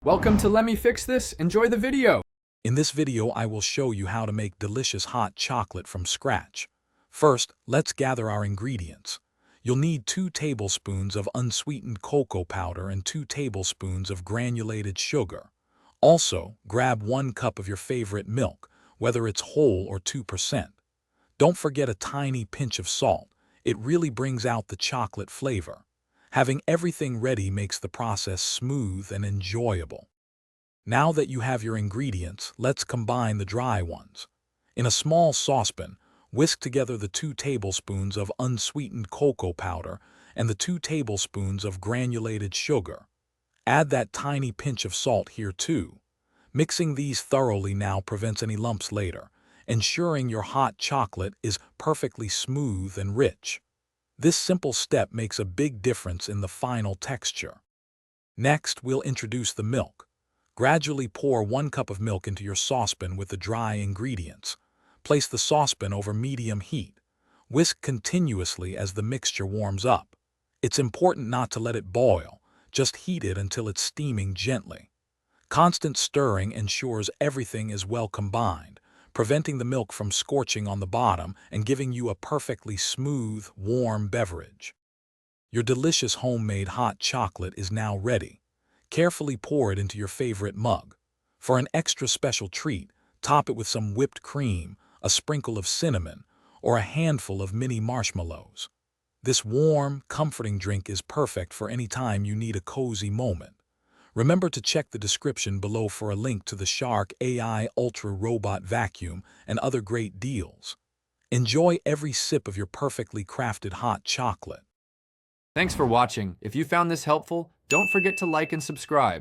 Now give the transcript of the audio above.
Welcome to Let Me Fix This. Enjoy the video. In this video, I will show you how to make delicious hot chocolate from scratch. First, let's gather our ingredients. You'll need 2 tablespoons of unsweetened cocoa powder and 2 tablespoons of granulated sugar. Also, grab 1 cup of your favorite milk, whether it's whole or 2%. Don't forget a tiny pinch of salt. It really brings out the chocolate flavor. Having everything ready makes the process smooth and enjoyable. Now that you have your ingredients, let's combine the dry ones. In a small saucepan, whisk together the 2 tablespoons of unsweetened cocoa powder and the 2 tablespoons of granulated sugar. Add that tiny pinch of salt here too. Mixing these thoroughly now prevents any lumps later, ensuring your hot chocolate is perfectly smooth and rich. This simple step makes a big difference in the final texture. Next, we'll introduce the milk. Gradually pour 1 cup of milk into your saucepan with the dry ingredients. Place the saucepan over medium heat. Whisk continuously as the mixture warms up. It's important not to let it boil, just heat it until it's steaming gently. Constant stirring ensures everything is well combined, preventing the milk from scorching on the bottom and giving you a perfectly smooth, warm beverage. Your delicious homemade hot chocolate is now ready. Carefully pour it into your favorite mug. For an extra special treat, top it with some whipped cream, a sprinkle of cinnamon, or a handful of mini marshmallows. This warm, comforting drink is perfect for any time you need a cozy moment. Remember to check the description below for a link to the Shark AI Ultra Robot Vacuum and other great deals. Enjoy every sip of your perfectly crafted hot chocolate. Thanks for watching. If you found this helpful, don't forget to like and subscribe.